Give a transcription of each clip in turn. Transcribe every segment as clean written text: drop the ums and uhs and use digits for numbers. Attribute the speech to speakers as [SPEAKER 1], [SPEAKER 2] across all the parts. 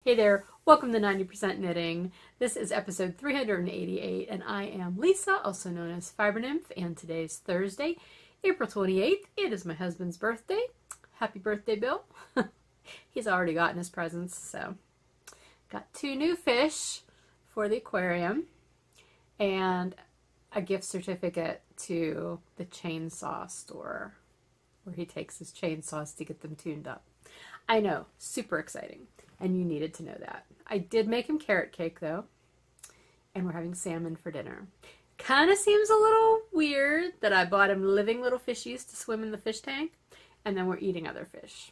[SPEAKER 1] Hey there, welcome to 90% Knitting. This is episode 388 and I am Lisa, also known as Fiber Nymph, and today's Thursday, April 28th. It is my husband's birthday. Happy birthday, Bill. He's already gotten his presents, so got 2 new fish for the aquarium and a gift certificate to the chainsaw store where he takes his chainsaws to get them tuned up. I know, super exciting. And you needed to know that. I did make him carrot cake though, and we're having salmon for dinner. Kind of seems a little weird that I bought him living little fishies to swim in the fish tank, and then we're eating other fish.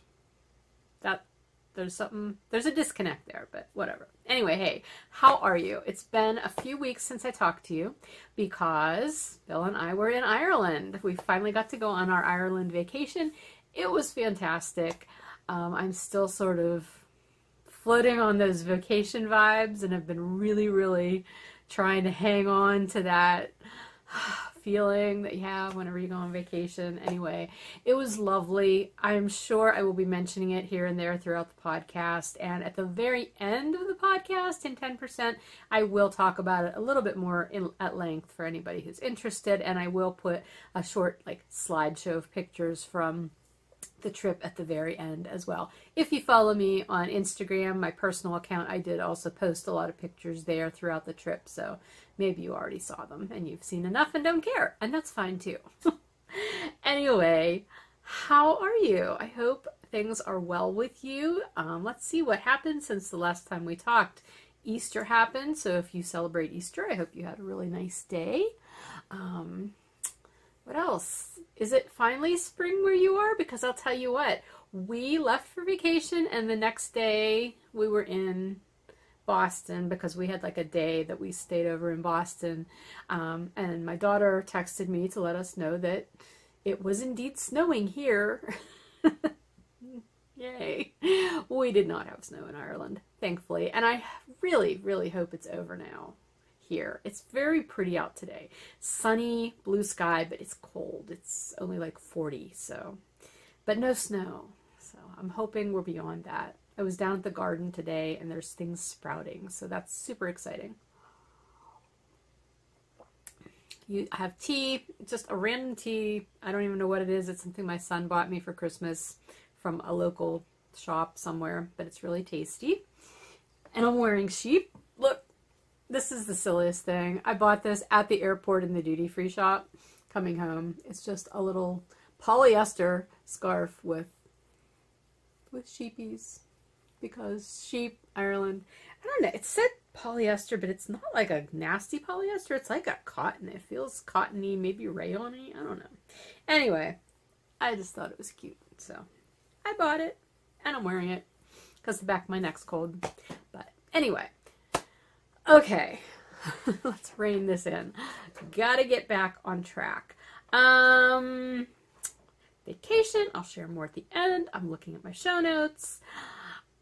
[SPEAKER 1] There's a disconnect there, but whatever. Anyway, hey, how are you? It's been a few weeks since I talked to you because Bill and I were in Ireland. We finally got to go on our Ireland vacation. It was fantastic. I'm still sort of floating on those vacation vibes and have been really trying to hang on to that feeling that you have whenever you go on vacation. Anyway, it was lovely. I'm sure I will be mentioning it here and there throughout the podcast, and at the very end of the podcast in 10%, I will talk about it a little bit more at length for anybody who's interested, and I will put a short slideshow of pictures from the trip at the very end as well. If you follow me on Instagram, my personal account, I did also post a lot of pictures there throughout the trip, so maybe you already saw them and you've seen enough and don't care, and that's fine too. Anyway, how are you? I hope things are well with you. Let's see what happened since the last time we talked. Easter happened, so if you celebrate Easter, I hope you had a really nice day. What else? Is it finally spring where you are? Because I'll tell you what, we left for vacation and the next day we were in Boston because we had a day that we stayed over in Boston. And my daughter texted me to let us know that it was indeed snowing here. Yay. We did not have snow in Ireland, thankfully. And I really hope it's over now. Here. It's very pretty out today. Sunny, blue sky, but it's cold. It's only 40, so, but no snow. So I'm hoping we're beyond that. I was down at the garden today and there's things sprouting, so that's super exciting. I have tea, just a random tea. I don't even know what it is. It's something my son bought me for Christmas from a local shop somewhere, but it's really tasty. And I'm wearing sheep. Look. This is the silliest thing. I bought this at the airport in the duty-free shop coming home. It's just a little polyester scarf with sheepies because sheep, Ireland. I don't know. It said polyester, but it's not like a nasty polyester. It's like a cotton. It feels cottony, maybe rayon-y. I don't know. Anyway, I just thought it was cute. So I bought it and I'm wearing it because the back of my neck's cold. But anyway. Okay, let's rein this in. Gotta get back on track. Vacation, I'll share more at the end. I'm looking at my show notes.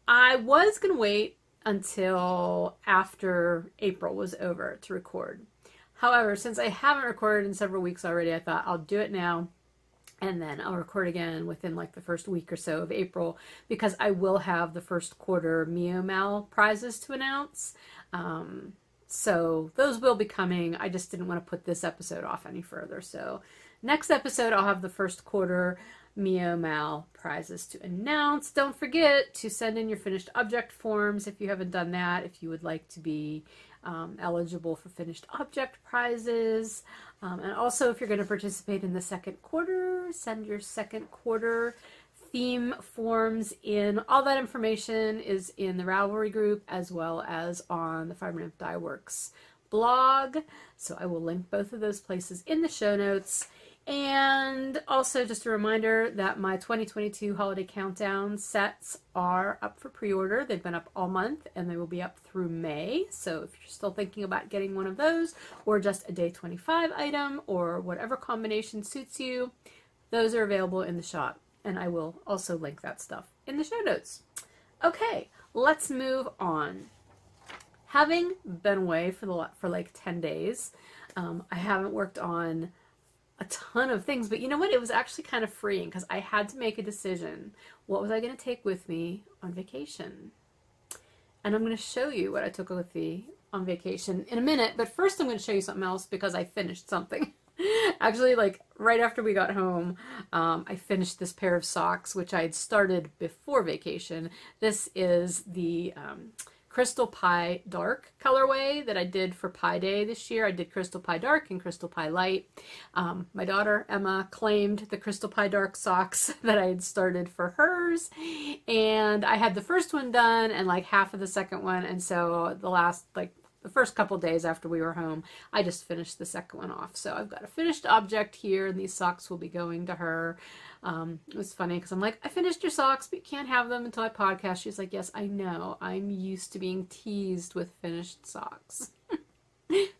[SPEAKER 1] I was going to wait until after April was over to record. However, since I haven't recorded in several weeks already, I thought I'll do it now. And then I'll record again within the first week or so of April because I will have the first quarter MIYO MAL prizes to announce. So those will be coming. I just didn't want to put this episode off any further. So next episode, I'll have the first quarter MIYO MAL prizes to announce. Don't forget to send in your finished object forms if you haven't done that, if you would like to be eligible for finished object prizes. And also, if you're going to participate in the second quarter, send your second quarter theme forms in. All that information is in the Ravelry group as well as on the Fiber Nymph Dye Works blog. So I will link both of those places in the show notes. And also just a reminder that my 2022 holiday countdown sets are up for pre-order. They've been up all month and they will be up through May. So if you're still thinking about getting one of those or just a day 25 item or whatever combination suits you, those are available in the shop. And I will also link that stuff in the show notes. Okay, let's move on. Having been away for 10 days, I haven't worked on a ton of things, but you know what? It was actually kind of freeing because I had to make a decision. What was I going to take with me on vacation? and I'm going to show you what I took with me on vacation in a minute, but first I'm going to show you something else because I finished something. Actually, like right after we got home, I finished this pair of socks, which I had started before vacation. This is the Crystal Pie Dark colorway that I did for Pie Day this year. I did Crystal Pie Dark and Crystal Pie Light. My daughter, Emma, claimed the Crystal Pie Dark socks that I had started for hers. And I had the first one done and like half of the second one. And so the first couple days after we were home, I just finished the second one off. So I've got a finished object here, and these socks will be going to her. It was funny because I'm like, I finished your socks, but you can't have them until I podcast. She's like, yes, I know. I'm used to being teased with finished socks.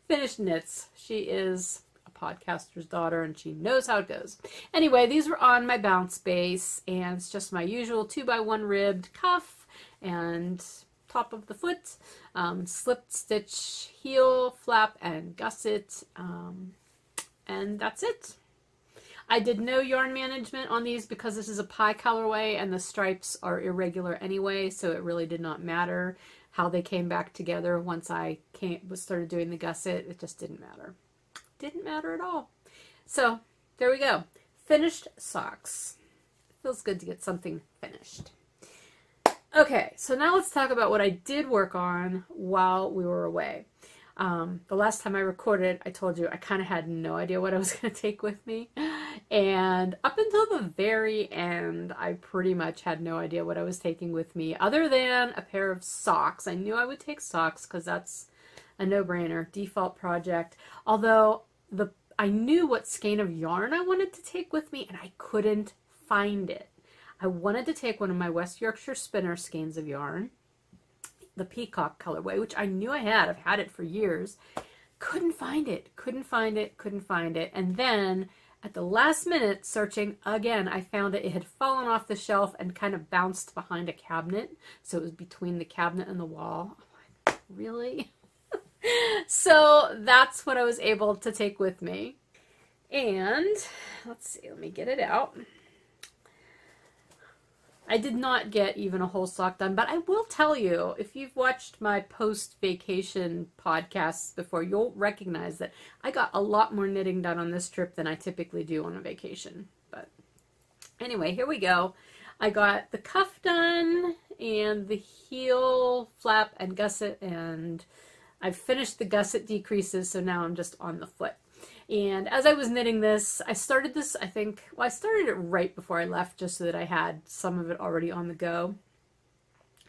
[SPEAKER 1] Finished knits. She is a podcaster's daughter, and she knows how it goes. Anyway, these were on my bounce base, and it's just my usual 2x1 ribbed cuff and top of the foot, slipped stitch heel, flap, and gusset, and that's it. I did no yarn management on these because this is a pie colorway and the stripes are irregular anyway, so it really did not matter how they came back together once I started doing the gusset. It just didn't matter. Didn't matter at all. So there we go. Finished socks. Feels good to get something finished. Okay, so now let's talk about what I did work on while we were away. The last time I recorded, I told you I kind of had no idea what I was going to take with me. And up until the very end, I pretty much had no idea what I was taking with me other than a pair of socks. I knew I would take socks because that's a no-brainer, default project. Although I knew what skein of yarn I wanted to take with me and I couldn't find it. I wanted to take one of my West Yorkshire Spinner skeins of yarn, the Peacock colorway, which I knew I had. I've had it for years. Couldn't find it. Couldn't find it. Couldn't find it. And then at the last minute, searching again, I found it. It had fallen off the shelf and kind of bounced behind a cabinet. So it was between the cabinet and the wall. I'm like, really? So that's what I was able to take with me. And let's see, let me get it out. I did not get even a whole sock done, but I will tell you, if you've watched my post-vacation podcasts before, you'll recognize that I got a lot more knitting done on this trip than I typically do on a vacation. But anyway, here we go. I got the cuff done and the heel, flap, and gusset, and I've finished the gusset decreases, so now I'm just on the foot. And as I was knitting this, I started this, I think, well, I started it right before I left just so that I had some of it already on the go.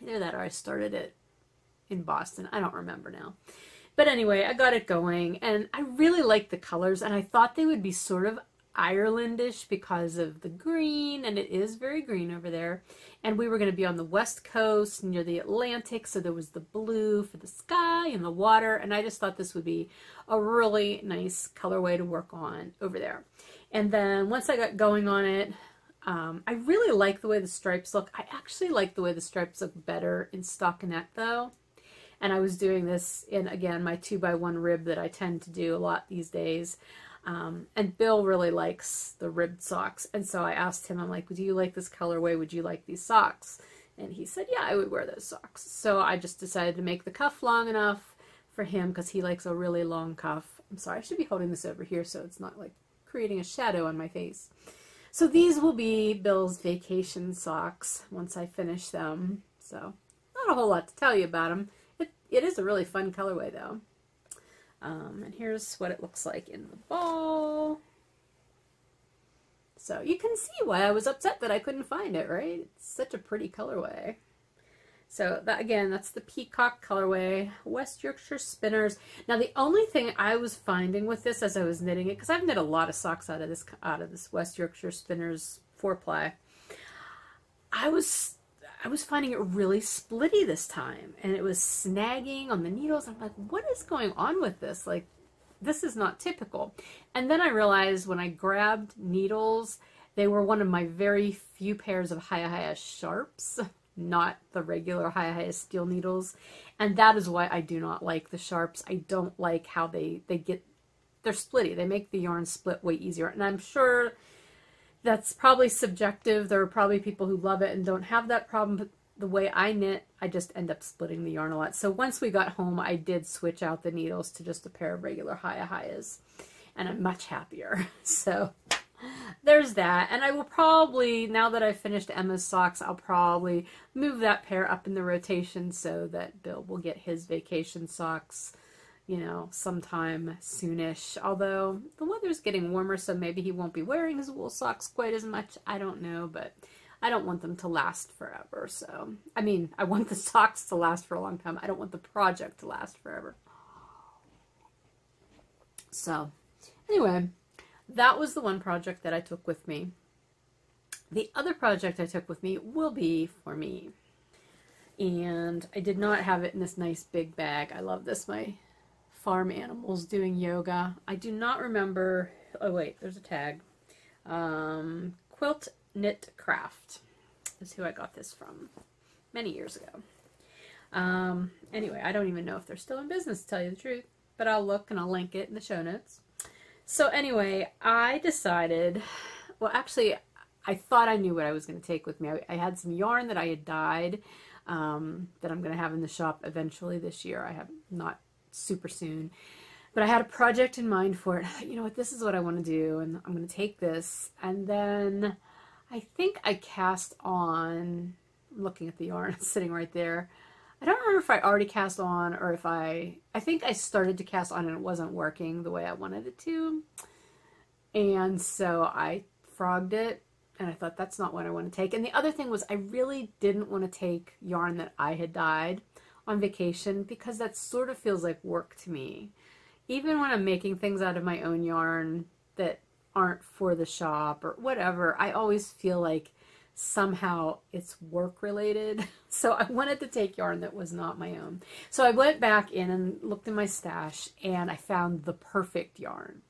[SPEAKER 1] Either that or I started it in Boston. I don't remember now. But anyway, I got it going, and I really liked the colors, and I thought they would be sort of Irelandish because of the green, and it is very green over there. And we were going to be on the west coast near the Atlantic, so there was the blue for the sky and the water, and I just thought this would be a really nice colorway to work on over there. And then once I got going on it, I really like the way the stripes look. I actually like the way the stripes look better in stockinette though. And I was doing this in, again, my 2x1 rib that I tend to do a lot these days. And Bill really likes the ribbed socks. And so I asked him, I'm like, do you like this colorway? Would you like these socks? And he said, yeah, I would wear those socks. So I just decided to make the cuff long enough for him because he likes a really long cuff. I'm sorry, I should be holding this over here so it's not like creating a shadow on my face. So these will be Bill's vacation socks once I finish them. So not a whole lot to tell you about them. It is a really fun colorway though. And here's what it looks like in the ball. So you can see why I was upset that I couldn't find it, right? It's such a pretty colorway. So that, again, that's the Peacock colorway, West Yorkshire Spinners. Now the only thing I was finding with this as I was knitting it, because I've knit a lot of socks out of this West Yorkshire Spinners 4-ply, I was finding it really splitty this time, and it was snagging on the needles. I'm like, what is going on with this? Like, this is not typical. And then I realized when I grabbed needles, they were one of my very few pairs of Hiya sharps, not the regular Hiya steel needles. And that is why I do not like the sharps. I don't like how they're splitty. They make the yarn split way easier. And I'm sure that's probably subjective. There are probably people who love it and don't have that problem, but the way I knit, I just end up splitting the yarn a lot. So once we got home, I did switch out the needles to just a pair of regular Hayas, and I'm much happier. So there's that. And I will probably, now that I've finished Emma's socks, I'll probably move that pair up in the rotation so that Bill will get his vacation socks, you know, sometime soonish. Although the weather's getting warmer, so maybe he won't be wearing his wool socks quite as much. I don't know, but I don't want them to last forever. So, I mean, I want the socks to last for a long time. I don't want the project to last forever. So, anyway, that was the one project that I took with me. The other project I took with me will be for me. And I did not have it in this nice big bag. I love this. My farm animals doing yoga. I do not remember. Oh, wait, there's a tag. Quilt Knit Craft is who I got this from many years ago. Anyway, I don't even know if they're still in business, to tell you the truth, but I'll look and I'll link it in the show notes. So anyway, I decided, well, actually, I thought I knew what I was going to take with me. I had some yarn that I had dyed that I'm going to have in the shop eventually this year. I have not super soon. But I had a project in mind for it. I thought, you know what, this is what I want to do, and I'm going to take this. And then I think I cast on, I'm looking at the yarn, it's sitting right there. I don't remember if I already cast on or if I think I started to cast on and it wasn't working the way I wanted it to. And so I frogged it, and I thought that's not what I want to take. And the other thing was I really didn't want to take yarn that I had dyed on vacation because that sort of feels like work to me. Even when I'm making things out of my own yarn that aren't for the shop or whatever, I always feel like somehow it's work related. So I wanted to take yarn that was not my own. So I went back in and looked in my stash, and I found the perfect yarn.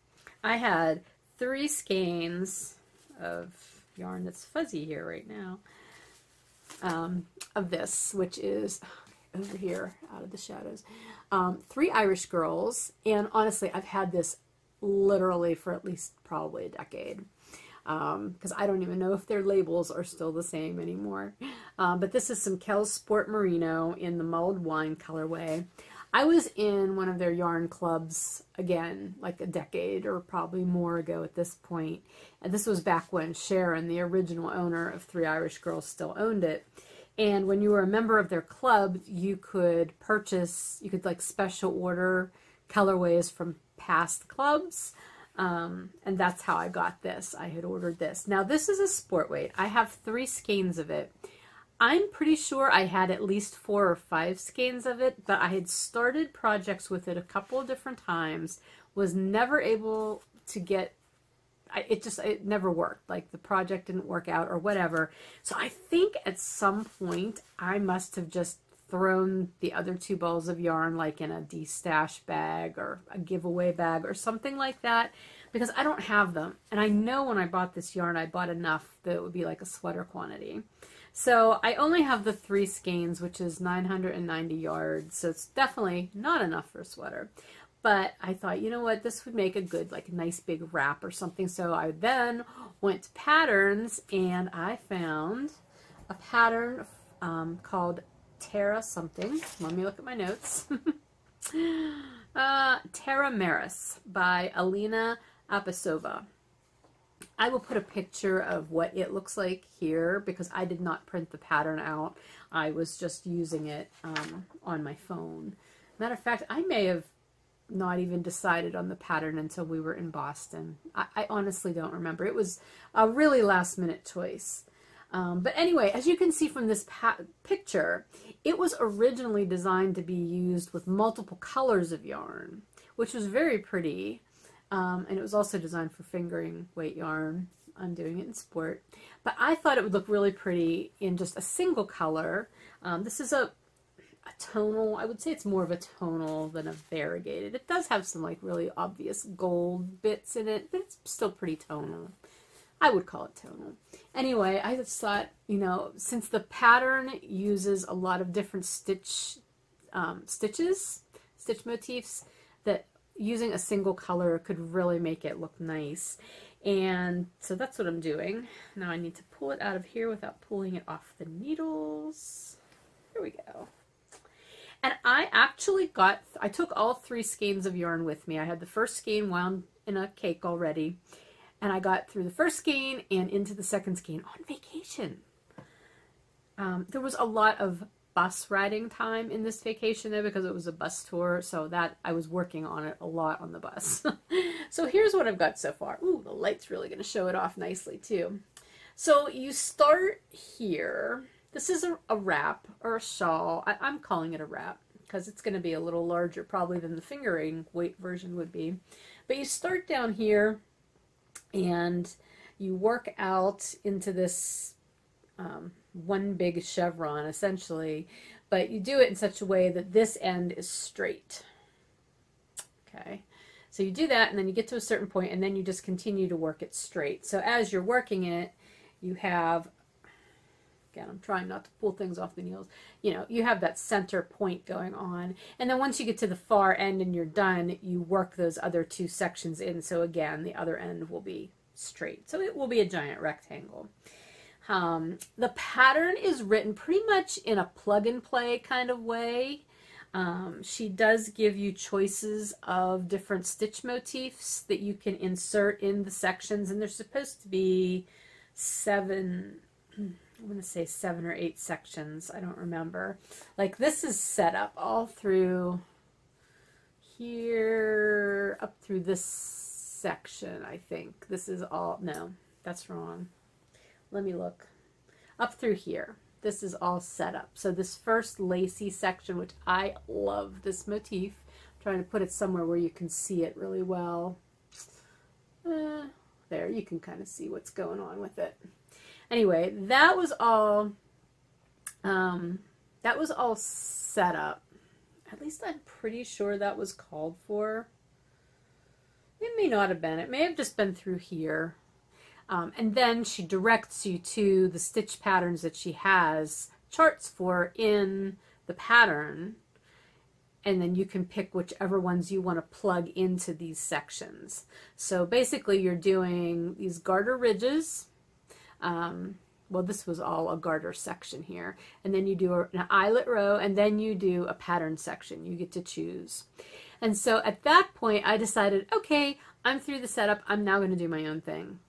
[SPEAKER 1] I had 3 skeins of yarn that's fuzzy here right now, of this, which is over here out of the shadows. 3 Irish Girls, and honestly, I've had this literally for at least probably a decade. Because I don't even know if their labels are still the same anymore. But this is some Cowl Sport Merino in the mulled wine colorway. I was in one of their yarn clubs, again, like a decade or probably more ago at this point. And this was back when Sharon, the original owner of 3 Irish Girls, still owned it. And when you were a member of their club, you could purchase, you could like special order colorways from past clubs. And that's how I got this. I had ordered this. Now this is a sport weight. I have 3 skeins of it. I'm pretty sure I had at least 4 or 5 skeins of it, but I had started projects with it a couple of different times, was never able to get, it never worked. Like the project didn't work out or whatever. So I think at some point I must have just thrown the other 2 balls of yarn like in a de-stash bag or a giveaway bag or something like that, because I don't have them. And I know when I bought this yarn, I bought enough that it would be like a sweater quantity. So I only have the 3 skeins, which is 990 yards. So it's definitely not enough for a sweater. But I thought, you know what, this would make a good, like a nice big wrap or something. So I then went to patterns, and I found a pattern called Terra something. Let me look at my notes. Terra Maris by Alina Apasova. I will put a picture of what it looks like here because I did not print the pattern out. I was just using it on my phone. Matter of fact, I may have not even decided on the pattern until we were in Boston. I honestly don't remember. It was a really last minute choice. But anyway, as you can see from this picture, it was originally designed to be used with multiple colors of yarn, which was very pretty. And it was also designed for fingering weight yarn. I'm doing it in sport. But I thought it would look really pretty in just a single color. This is a tonal. I would say it's more of a tonal than a variegated. It does have some like really obvious gold bits in it, but it's still pretty tonal. I would call it tonal. Anyway, I just thought, you know, since the pattern uses a lot of different stitch motifs, that using a single color could really make it look nice. And so that's what I'm doing. Now I need to pull it out of here without pulling it off the needles. Here we go. And I actually I took all 3 skeins of yarn with me. I had the first skein wound in a cake already, and I got through the first skein and into the second skein on vacation. There was a lot of bus riding time in this vacation though, because it was a bus tour, so that I was working on it a lot on the bus. So here's what I've got so far. Ooh, the light's really going to show it off nicely too. So you start here. This is a wrap or a shawl. I'm calling it a wrap because it's going to be a little larger probably than the fingering weight version would be. But you start down here and you work out into this one big chevron essentially, but you do it in such a way that this end is straight. Okay, so you do that and then you get to a certain point and then you just continue to work it straight. So as you're working it, you have, again, I'm trying not to pull things off the needles, you know, you have that center point going on, and then once you get to the far end and you're done, you work those other 2 sections in, so again the other end will be straight, so it will be a giant rectangle. The pattern is written pretty much in a plug-and-play kind of way. She does give you choices of different stitch motifs that you can insert in the sections, and there's supposed to be 7, I'm going to say 7 or 8 sections, I don't remember. Like this is set up all through here, up through this section, I think. This is all, no, that's wrong. Let me look. Up through here. This is all set up. So this first lacy section, which I love this motif. I'm trying to put it somewhere where you can see it really well. There, you can kind of see what's going on with it. Anyway, that was all set up. At least I'm pretty sure that was called for. It may not have been. It may have just been through here. And then she directs you to the stitch patterns that she has charts for in the pattern, and then you can pick whichever ones you want to plug into these sections. So basically you're doing these garter ridges. Well, this was all a garter section here, and then you do an eyelet row, and then you do a pattern section. You get to choose. And so at that point I decided, okay, I'm through the setup, I'm now going to do my own thing.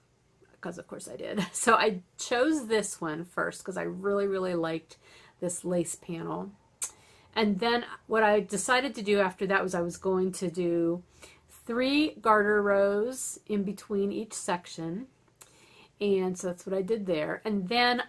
[SPEAKER 1] Because of course I did. So I chose this one first because I really liked this lace panel. And then what I decided to do after that was I was going to do 3 garter rows in between each section. And so that's what I did there. And then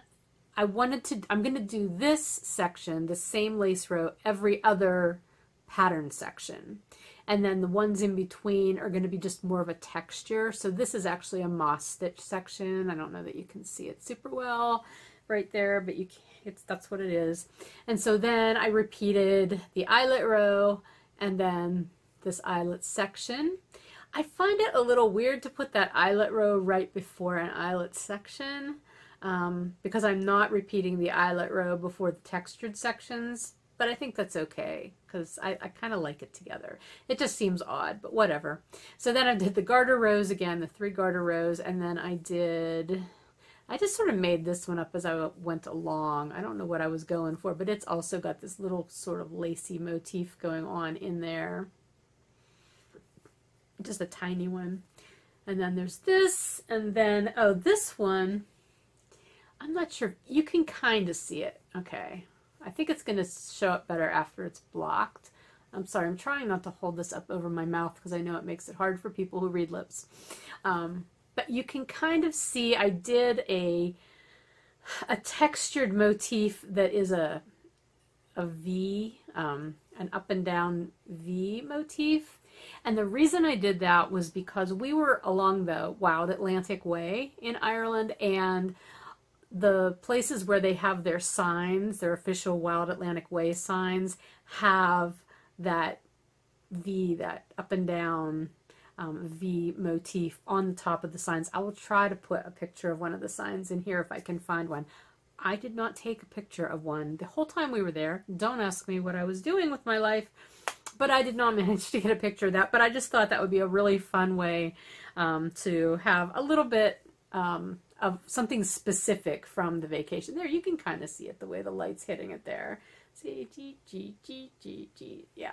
[SPEAKER 1] I'm going to do this section, the same lace row, every other pattern section. And then the ones in between are going to be just more of a texture. So this is actually a moss stitch section. I don't know that you can see it super well right there, but you can, that's what it is. And so then I repeated the eyelet row and then this eyelet section. I find it a little weird to put that eyelet row right before an eyelet section because I'm not repeating the eyelet row before the textured sections. But I think that's okay because I kind of like it together. It just seems odd, but whatever. So then I did the garter rows again, the 3 garter rows, and then I just sort of made this one up as I went along. I don't know what I was going for, but it's also got this little sort of lacy motif going on in there. Just a tiny one. And then there's this, and then, oh, this one, I'm not sure. You can kind of see it. Okay. I think it's going to show up better after it's blocked. I'm sorry, I'm trying not to hold this up over my mouth because I know it makes it hard for people who read lips. But you can kind of see I did a textured motif that is a V, an up and down V motif. And the reason I did that was because we were along the Wild Atlantic Way in Ireland, and the places where they have their signs, their official Wild Atlantic Way signs, have that V, that up and down V motif on the top of the signs. I will try to put a picture of one of the signs in here if I can find one. I did not take a picture of one the whole time we were there. Don't ask me what I was doing with my life, but I did not manage to get a picture of that. But I just thought that would be a really fun way to have a little bit of something specific from the vacation. There, you can kind of see it the way the light's hitting it there. See, G, G, G, G, G. Yeah.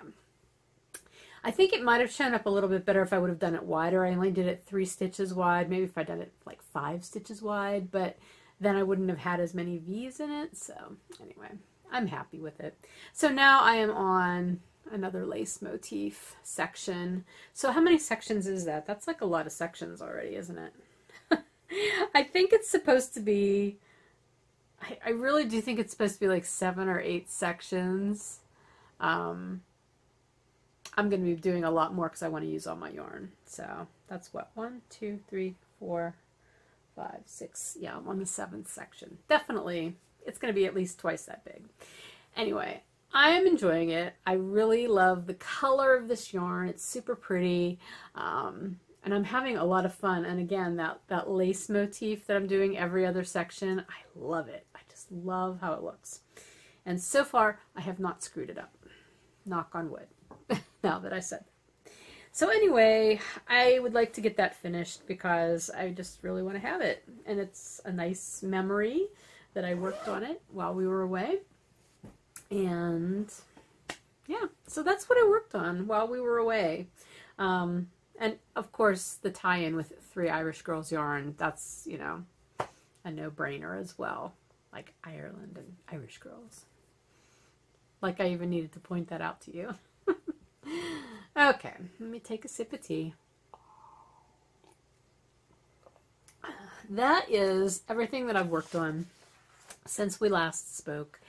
[SPEAKER 1] I think it might have shown up a little bit better if I would have done it wider. I only did it 3 stitches wide. Maybe if I'd done it like 5 stitches wide, but then I wouldn't have had as many V's in it. So anyway, I'm happy with it. So now I am on another lace motif section. So how many sections is that? That's like a lot of sections already, isn't it? I think it's supposed to be, I really do think it's supposed to be like 7 or 8 sections. I'm going to be doing a lot more because I want to use all my yarn. So that's what, 1, 2, 3, 4, 5, 6. Yeah, I'm on the 7th section. Definitely, it's going to be at least twice that big. Anyway, I am enjoying it. I really love the color of this yarn. It's super pretty. And I'm having a lot of fun. And again, that lace motif that I'm doing every other section, I love it. I just love how it looks. And so far, I have not screwed it up. Knock on wood. Now that I said that. So anyway, I would like to get that finished because I just really want to have it. And it's a nice memory that I worked on it while we were away. And yeah, so that's what I worked on while we were away. And of course, the tie-in with 3 Irish Girls yarn, that's, you know, a no-brainer as well. Like Ireland and Irish Girls. Like I even needed to point that out to you. Okay, let me take a sip of tea. That is everything that I've worked on since we last spoke.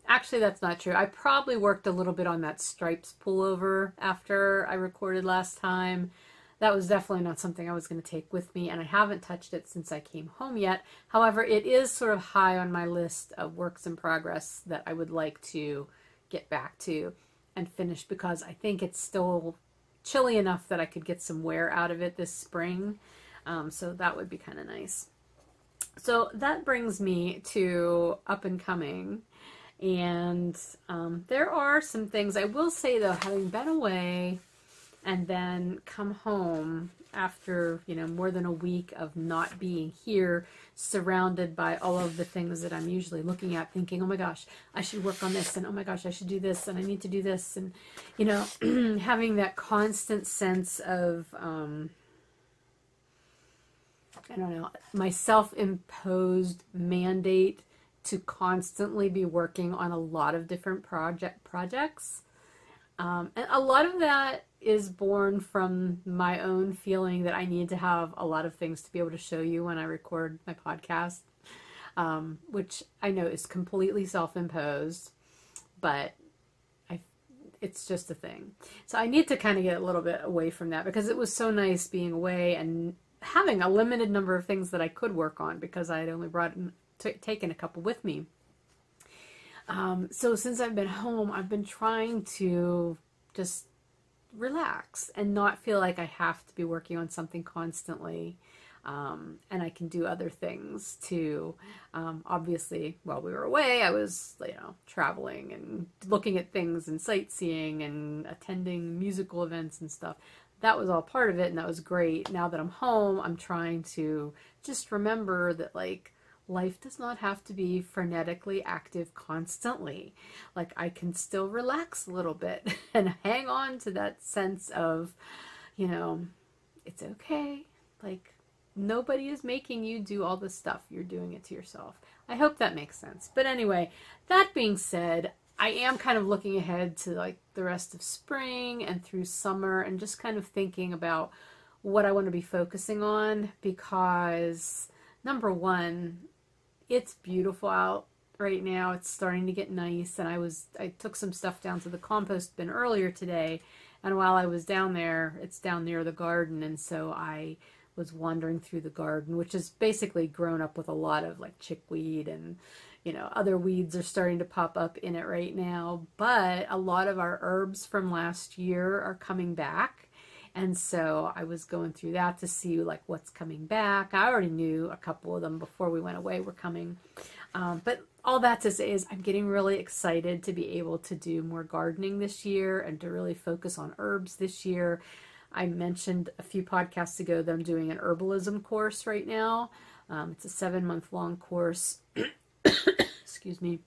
[SPEAKER 1] Actually, that's not true. I probably worked a little bit on that stripes pullover after I recorded last time. That was definitely not something I was going to take with me, and I haven't touched it since I came home yet. However, it is sort of high on my list of works in progress that I would like to get back to and finish because I think it's still chilly enough that I could get some wear out of it this spring. So that would be kind of nice. So that brings me to up and coming. And there are some things, I will say though, having been away and then come home after, you know, more than a week of not being here, surrounded by all of the things that I'm usually looking at, thinking, oh my gosh, I should work on this, and oh my gosh, I should do this, and I need to do this, and, you know, having that constant sense of, I don't know, my self-imposed mandate to constantly be working on a lot of different projects. And a lot of that is born from my own feeling that I need to have a lot of things to be able to show you when I record my podcast, which I know is completely self-imposed, but it's just a thing. So I need to kind of get a little bit away from that because it was so nice being away and having a limited number of things that I could work on because I had only taken a couple with me. So since I've been home, I've been trying to just relax and not feel like I have to be working on something constantly. And I can do other things too. Obviously, while we were away, I was, you know, traveling and looking at things and sightseeing and attending musical events and stuff. That was all part of it, and that was great. Now that I'm home, I'm trying to just remember that, like, life does not have to be frenetically active constantly. Like, I can still relax a little bit and hang on to that sense of, you know, it's okay. Like, nobody is making you do all this stuff. You're doing it to yourself. I hope that makes sense. But anyway, that being said, I am kind of looking ahead to, like, the rest of spring and through summer and just kind of thinking about what I want to be focusing on because, number one, it's beautiful out right now. It's starting to get nice, and I took some stuff down to the compost bin earlier today, and while I was down there, it's down near the garden, and so I was wandering through the garden, which is basically grown up with a lot of like chickweed and, you know, other weeds are starting to pop up in it right now, but a lot of our herbs from last year are coming back. And so I was going through that to see like what's coming back. I already knew a couple of them before we went away were coming. But all that to say is I'm getting really excited to be able to do more gardening this year and to really focus on herbs this year. I mentioned a few podcasts ago that I'm doing an herbalism course right now. It's a 7-month long course. Excuse me.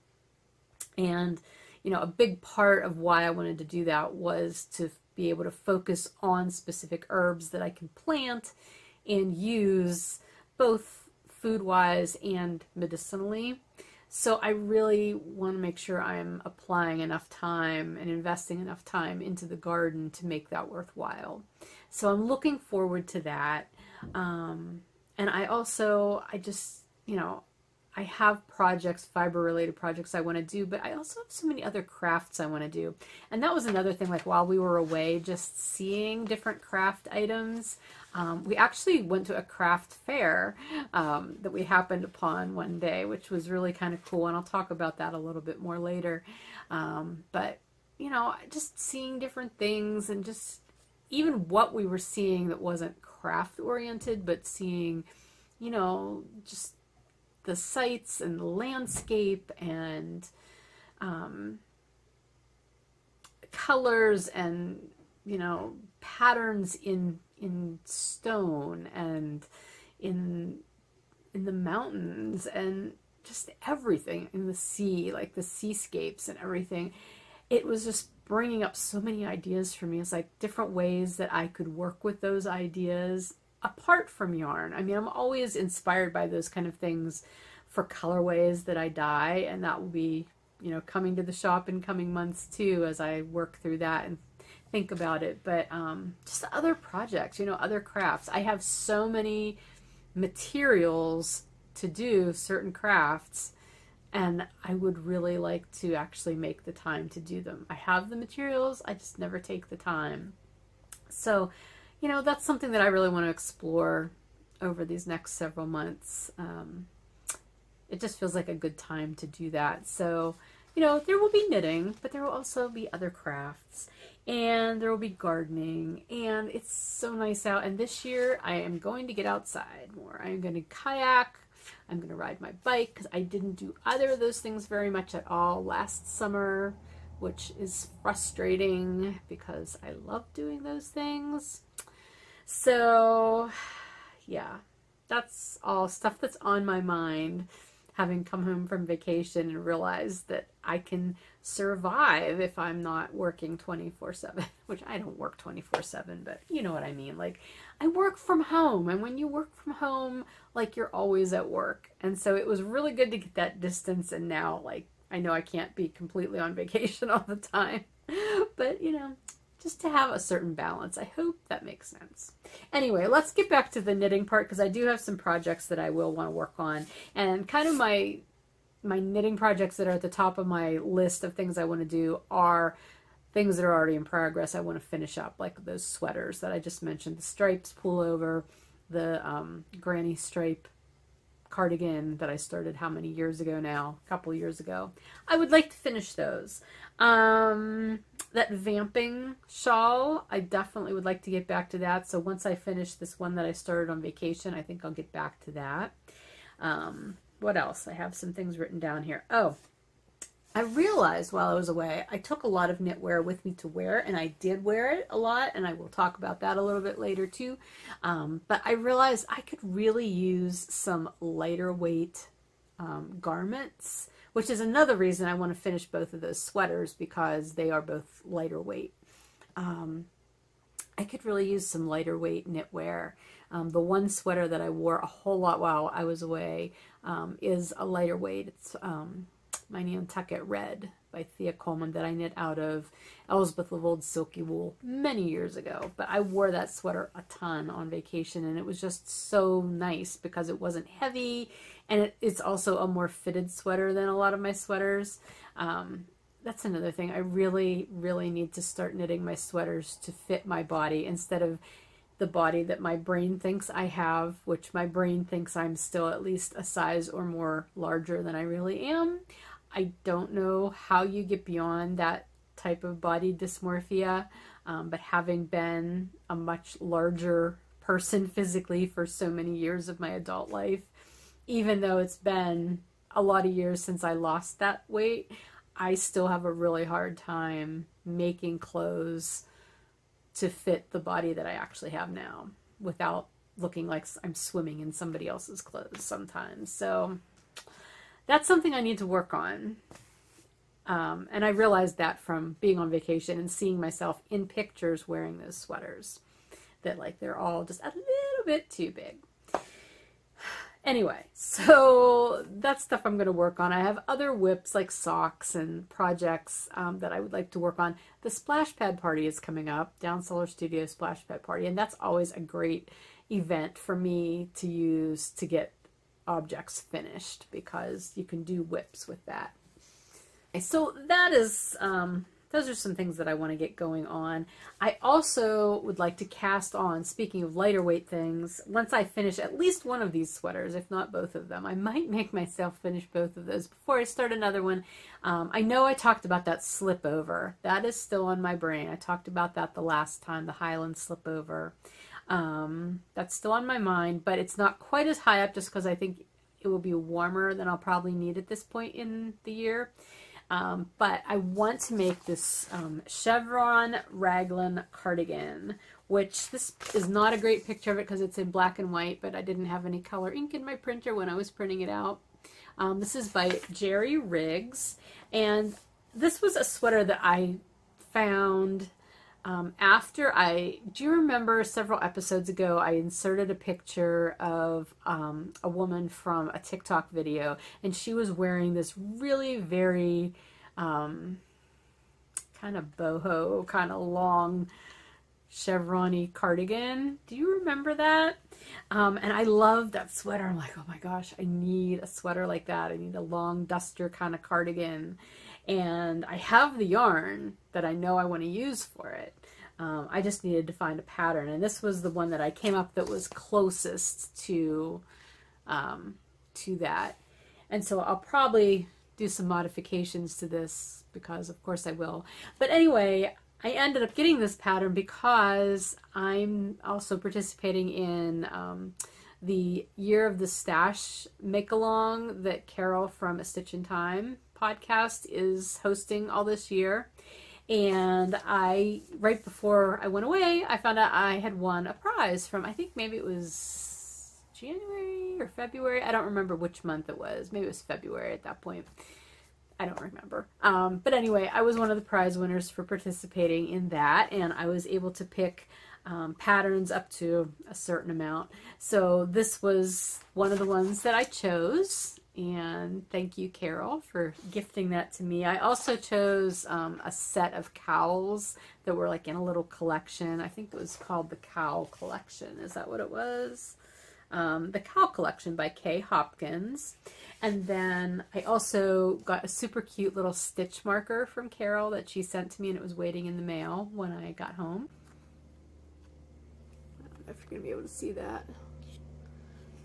[SPEAKER 1] And, you know, a big part of why I wanted to do that was to be able to focus on specific herbs that I can plant and use both food-wise and medicinally. So I really want to make sure I'm applying enough time and investing enough time into the garden to make that worthwhile. So I'm looking forward to that. And I just, you know, I have projects, fiber-related projects I want to do, but I also have so many other crafts I want to do. And that was another thing, like while we were away, just seeing different craft items. We actually went to a craft fair that we happened upon one day, which was really kind of cool, and I'll talk about that a little bit more later. But, you know, just seeing different things and just even what we were seeing that wasn't craft-oriented, but seeing, you know, just the sights and the landscape and colors and, you know, patterns in stone and in the mountains and just everything in the sea, like the seascapes and everything. It was just bringing up so many ideas for me. It's like different ways that I could work with those ideas apart from yarn. I mean, I'm always inspired by those kind of things for colorways that I dye, and that will be, you know, coming to the shop in coming months too as I work through that and think about it. But just other projects, you know, other crafts. I have so many materials to do certain crafts, and I would really like to actually make the time to do them. I have the materials, I just never take the time. So, you know, that's something that I really want to explore over these next several months. It just feels like a good time to do that. So, you know, there will be knitting, but there will also be other crafts, and there will be gardening, and it's so nice out. And this year I am going to get outside more. I'm going to kayak. I'm going to ride my bike, because I didn't do either of those things very much at all last summer, which is frustrating because I love doing those things. So yeah, that's all stuff that's on my mind, having come home from vacation and realized that I can survive if I'm not working 24/7, which I don't work 24/7, but you know what I mean. Like, I work from home, and when you work from home, like, you're always at work. And so it was really good to get that distance, and now, like, I know I can't be completely on vacation all the time, but, you know, just to have a certain balance. I hope that makes sense. Anyway, let's get back to the knitting part, because I do have some projects that I will want to work on. And kind of my knitting projects that are at the top of my list of things I want to do are things that are already in progress. I want to finish up, like those sweaters that I just mentioned, the stripes pullover, the granny stripe cardigan that I started how many years ago now? A couple years ago. I would like to finish those. That vamping shawl, I definitely would like to get back to that. So once I finish this one that I started on vacation, I think I'll get back to that. What else? I have some things written down here. Oh, I realized while I was away, I took a lot of knitwear with me to wear, and I did wear it a lot, and I will talk about that a little bit later too. But I realized I could really use some lighter weight garments, which is another reason I want to finish both of those sweaters, because they are both lighter weight. I could really use some lighter weight knitwear. The one sweater that I wore a whole lot while I was away is a lighter weight. It's my Nantucket Red by Thea Coleman that I knit out of Elsbeth of Old Silky Wool many years ago. But I wore that sweater a ton on vacation, and it was just so nice because it wasn't heavy, and it's also a more fitted sweater than a lot of my sweaters. That's another thing. I really, really need to start knitting my sweaters to fit my body instead of the body that my brain thinks I have, which my brain thinks I'm still at least a size or more larger than I really am. I don't know how you get beyond that type of body dysmorphia, but having been a much larger person physically for so many years of my adult life, even though it's been a lot of years since I lost that weight, I still have a really hard time making clothes to fit the body that I actually have now without looking like I'm swimming in somebody else's clothes sometimes. So that's something I need to work on. And I realized that from being on vacation and seeing myself in pictures wearing those sweaters, that like they're all just a little bit too big. Anyway, so that's stuff I'm going to work on. I have other whips like socks and projects that I would like to work on. The splash pad party is coming up, Down Solar Studio splash pad party, and that's always a great event for me to use to get objects finished, because you can do whips with that. So that is, those are some things that I want to get going on. I also would like to cast on, speaking of lighter weight things, once I finish at least one of these sweaters, if not both of them, I might make myself finish both of those before I start another one. I know I talked about that slip over. That is still on my brain. I talked about that the last time, the Highland slip over. That's still on my mind, but it's not quite as high up just because I think it will be warmer than I'll probably need at this point in the year. But I want to make this Chevron Raglan cardigan, which this is not a great picture of it because it's in black and white, but I didn't have any color ink in my printer when I was printing it out. This is by Jeri Riggs, and this was a sweater that I found after do you remember several episodes ago I inserted a picture of a woman from a TikTok video, and she was wearing this really very kind of boho, kind of long chevron-y cardigan. Do you remember that? And I love that sweater. I'm like, oh my gosh, I need a sweater like that. I need a long duster kind of cardigan. And I have the yarn that I know I want to use for it. I just needed to find a pattern, and this was the one that I came up that was closest to that. And so I'll probably do some modifications to this, because of course I will. But anyway, I ended up getting this pattern because I'm also participating in the Year of the Stash make-along that Carol from A Stitch in Time podcast is hosting all this year. And right before I went away, I found out I had won a prize from, I think maybe it was January or February. I don't remember which month it was. Maybe it was February at that point. I don't remember. But anyway, I was one of the prize winners for participating in that, and I was able to pick patterns up to a certain amount. So this was one of the ones that I chose, and thank you, Carol, for gifting that to me. I also chose a set of cowls that were like in a little collection. I think it was called the Cowl collection. Is that what it was? The Cowl collection by Hopkins. And then I also got a super cute little stitch marker from Carol that she sent to me, and it was waiting in the mail when I got home. I don't know if you're going to be able to see that.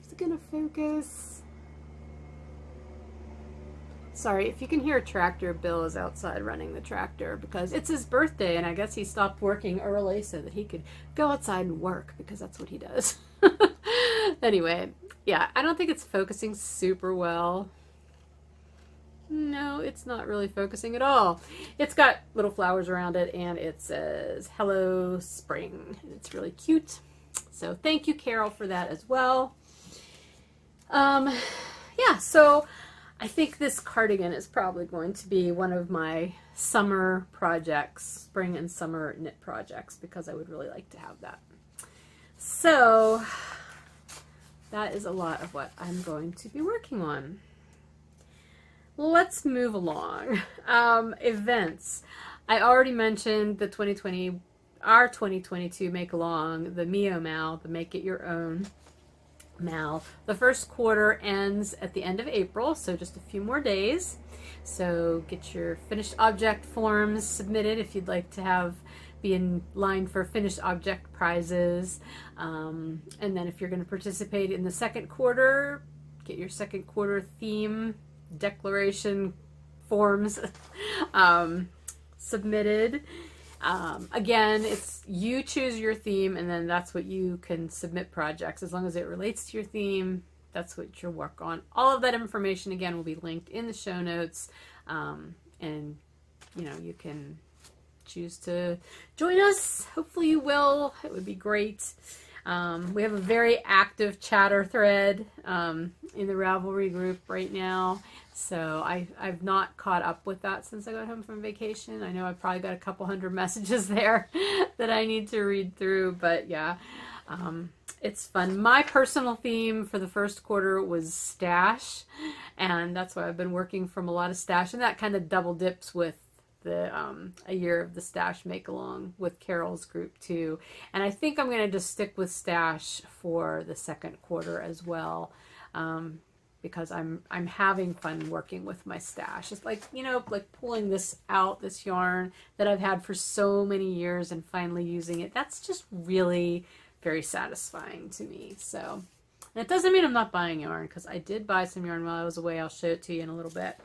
[SPEAKER 1] Is it going to focus? Sorry, if you can hear a tractor, Bill is outside running the tractor because it's his birthday, and I guess he stopped working early so that he could go outside and work, because that's what he does. Anyway, yeah, I don't think it's focusing super well. No, it's not really focusing at all. It's got little flowers around it, and it says, "Hello, Spring." It's really cute. So thank you, Carol, for that as well. Yeah, so I think this cardigan is probably going to be one of my summer projects, spring and summer knit projects, because I would really like to have that. So that is a lot of what I'm going to be working on. Let's move along. Events. I already mentioned the 2020, our 2022 make along, the MIYO MAL, the Make It Your Own Mal. The first quarter ends at the end of April, so just a few more days. So get your finished object forms submitted if you'd like to be in line for finished object prizes. And then if you're going to participate in the second quarter, get your second quarter theme declaration forms submitted. Again, it's you choose your theme, and then that's what you can submit projects. As long as it relates to your theme, that's what you'll work on. All of that information, again, will be linked in the show notes. And, you know, you can choose to join us. Hopefully you will. It would be great. We have a very active chatter thread in the Ravelry group right now. So I've not caught up with that since I got home from vacation. I know I've probably got a couple hundred messages there that I need to read through, but yeah, it's fun. My personal theme for the first quarter was stash, and that's why I've been working from a lot of stash, and that kind of double dips with the a year of the stash make along with Carol's group too. And I think I'm going to just stick with stash for the second quarter as well, because I'm having fun working with my stash. It's like, you know, like pulling this out, this yarn that I've had for so many years and finally using it. That's just really very satisfying to me. So, and it doesn't mean I'm not buying yarn, because I did buy some yarn while I was away. I'll show it to you in a little bit.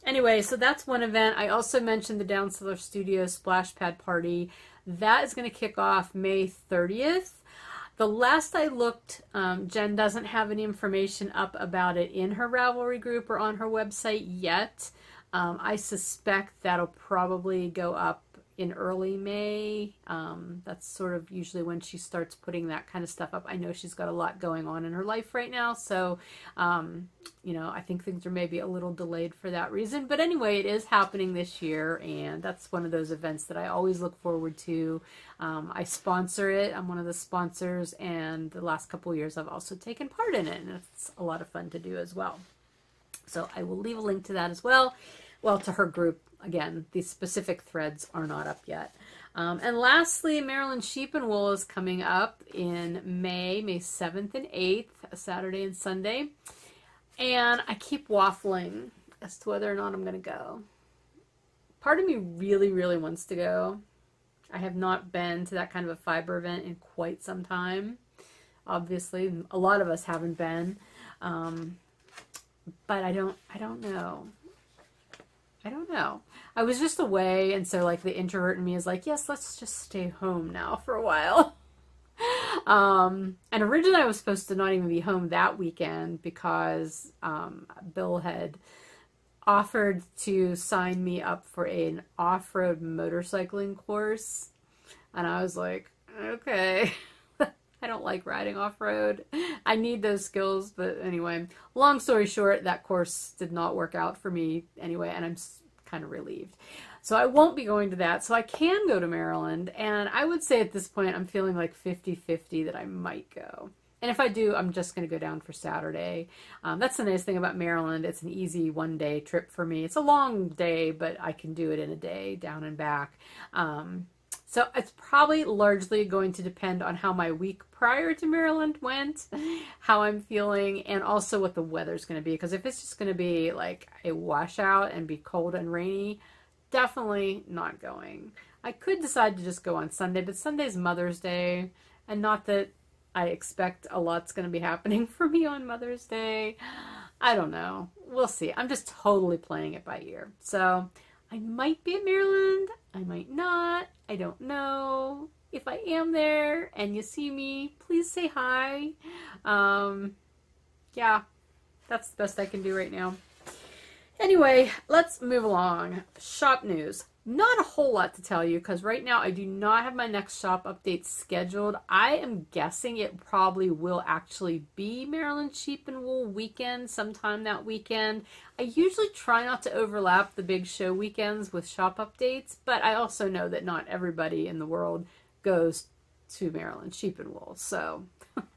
[SPEAKER 1] Anyway, so that's one event. I also mentioned the Down Cellar Studio Splash Pad Party. That is going to kick off May 30th. The last I looked, Jen doesn't have any information up about it in her Ravelry group or on her website yet. I suspect that'll probably go up in early May. That's sort of usually when she starts putting that kind of stuff up. I know she's got a lot going on in her life right now, so you know, I think things are maybe a little delayed for that reason. But anyway, it is happening this year, and that's one of those events that I always look forward to. I sponsor it. I'm one of the sponsors, and the last couple of years I've also taken part in it, and it's a lot of fun to do as well. So I will leave a link to that as well. Well, to her group. Again, these specific threads are not up yet. And lastly, Maryland Sheep and Wool is coming up in May 7th and 8th, a Saturday and Sunday. And I keep waffling as to whether or not I'm going to go. Part of me really, really wants to go. I have not been to that kind of a fiber event in quite some time. Obviously, a lot of us haven't been. But I don't know. I don't know. I was just away, and so like the introvert in me is like, yes, let's just stay home now for a while. And originally I was supposed to not even be home that weekend because Bill had offered to sign me up for an off-road motorcycling course. And I was like, okay. I don't like riding off-road. I need those skills, but anyway, long story short, that course did not work out for me anyway, and I'm kind of relieved. So I won't be going to that, so I can go to Maryland, and I would say at this point I'm feeling like 50-50 that I might go. And if I do, I'm just going to go down for Saturday. That's the nice thing about Maryland. It's an easy one-day trip for me. It's a long day, but I can do it in a day, down and back. So it's probably largely going to depend on how my week prior to Maryland went, how I'm feeling, and also what the weather's going to be. Because if it's just going to be like a washout and be cold and rainy, definitely not going. I could decide to just go on Sunday, but Sunday's Mother's Day, and not that I expect a lot's going to be happening for me on Mother's Day. I don't know. We'll see. I'm just totally playing it by ear. So I might be in Maryland. I might not. I don't know. If I am there and you see me, please say hi. Yeah, that's the best I can do right now. Anyway, let's move along. Shop news. Not a whole lot to tell you because right now I do not have my next shop update scheduled. I am guessing it probably will actually be Maryland Sheep and Wool weekend, sometime that weekend. I usually try not to overlap the big show weekends with shop updates, but I also know that not everybody in the world goes to Maryland Sheep and Wool, so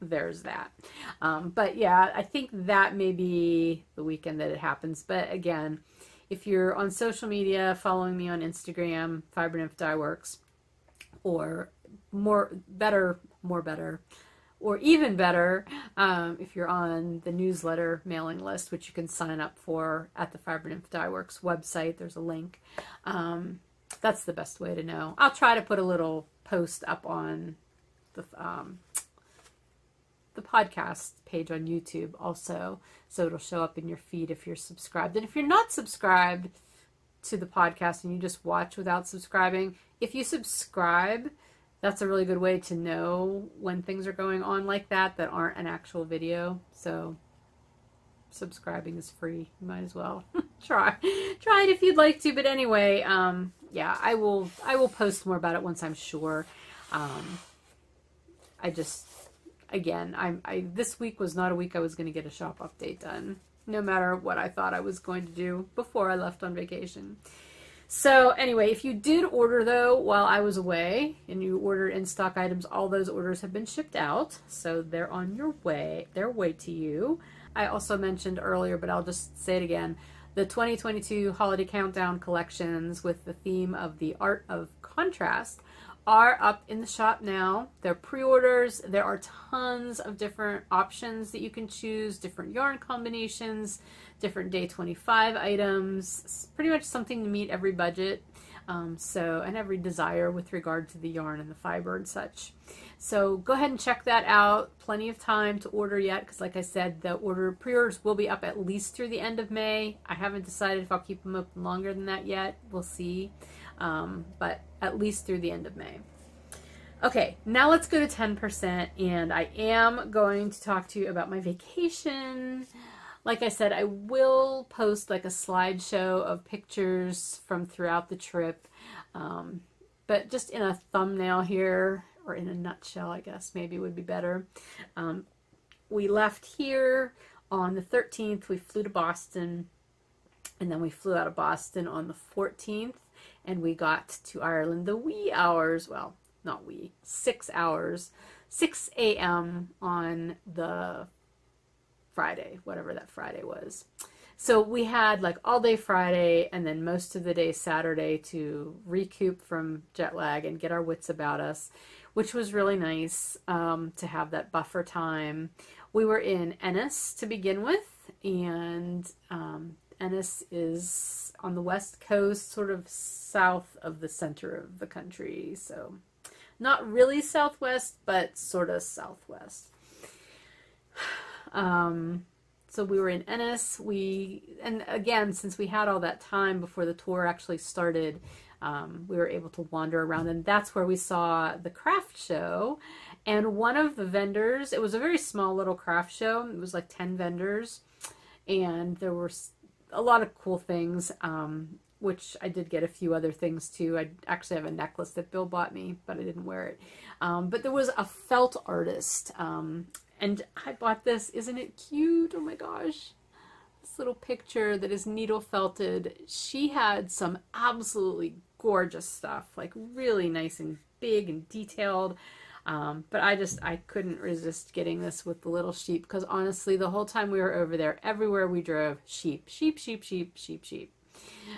[SPEAKER 1] there's that. But yeah, I think that may be the weekend that it happens. But again, if you're on social media, following me on Instagram, Fiber Nymph Dye Works, or or even better, if you're on the newsletter mailing list, which you can sign up for at the Fiber Nymph Dye Works website, there's a link. That's the best way to know. I'll try to put a little post up on the podcast page on YouTube also, so it'll show up in your feed if you're subscribed. And if you're not subscribed to the podcast and you just watch without subscribing, if you subscribe, that's a really good way to know when things are going on like that aren't an actual video. So subscribing is free. You might as well try it if you'd like to. But anyway, yeah, I will post more about it once I'm sure. Again, this week was not a week I was going to get a shop update done. no matter what I thought I was going to do before I left on vacation. So anyway, if you did order though while I was away and you ordered in stock items, all those orders have been shipped out. So they're on your way, their way to you. I also mentioned earlier, but I'll just say it again, the 2022 Holiday Countdown collections with the theme of the Art of Contrast are up in the shop now. They're pre-orders. There are tons of different options that you can choose, different yarn combinations, different day 25 items. It's pretty much something to meet every budget, and every desire with regard to the yarn and the fiber and such. So go ahead and check that out. Plenty of time to order yet, because like I said, the pre-orders will be up at least through the end of May. I haven't decided if I'll keep them open longer than that yet. We'll see. But at least through the end of May. Okay, now let's go to 10%, and I am going to talk to you about my vacation. Like I said, I will post like a slideshow of pictures from throughout the trip, but just in a thumbnail here, or in a nutshell, I guess maybe would be better. We left here on the 13th, we flew to Boston, and then we flew out of Boston on the 14th. And we got to Ireland the wee hours, well, not wee, 6 hours, 6 a.m. on the Friday, whatever that Friday was. So we had like all day Friday and then most of the day Saturday to recoup from jet lag and get our wits about us, which was really nice to have that buffer time. We were in Ennis to begin with, and Ennis is on the west coast, sort of south of the center of the country. So not really southwest, but sort of southwest. So we were in Ennis. And again, since we had all that time before the tour actually started, we were able to wander around, and that's where we saw the craft show. And one of the vendors, it was a very small little craft show. It was like 10 vendors, and there were a lot of cool things, which I did get a few other things too. I actually have a necklace that Bill bought me, but I didn't wear it. But there was a felt artist, and I bought this. Isn't it cute? Oh my gosh. This little picture that is needle felted. She had some absolutely gorgeous stuff, like really nice and big and detailed. But I couldn't resist getting this with the little sheep, because honestly, the whole time we were over there, everywhere we drove, sheep, sheep, sheep, sheep, sheep, sheep.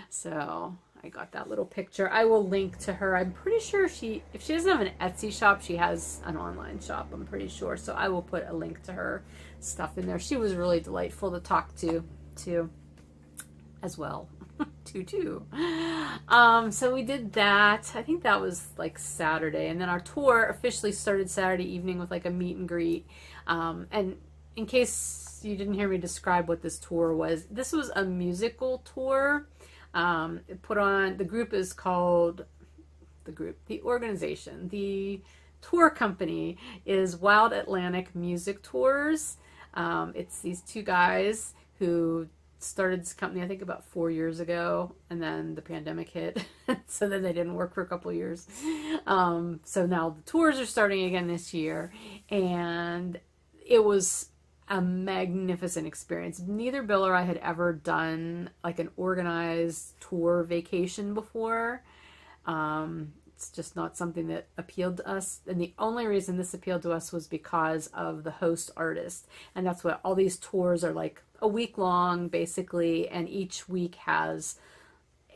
[SPEAKER 1] So I got that little picture. I will link to her. I'm pretty sure if she doesn't have an Etsy shop, she has an online shop, I'm pretty sure. So I will put a link to her stuff in there. She was really delightful to talk to as well. So we did that. I think that was like Saturday, and then our tour officially started Saturday evening with like a meet and greet. And in case you didn't hear me describe what this tour was, this was a musical tour. The group is called, the organization, the tour company is Wild Atlantic Music Tours. It's these two guys who started this company, I think, about 4 years ago, and then the pandemic hit. So then they didn't work for a couple of years. So now the tours are starting again this year, and it was a magnificent experience. Neither Bill or I had ever done like an organized tour vacation before. It's just not something that appealed to us, and the only reason this appealed to us was because of the host artist. And that's what all these tours are like, a week long basically, and each week has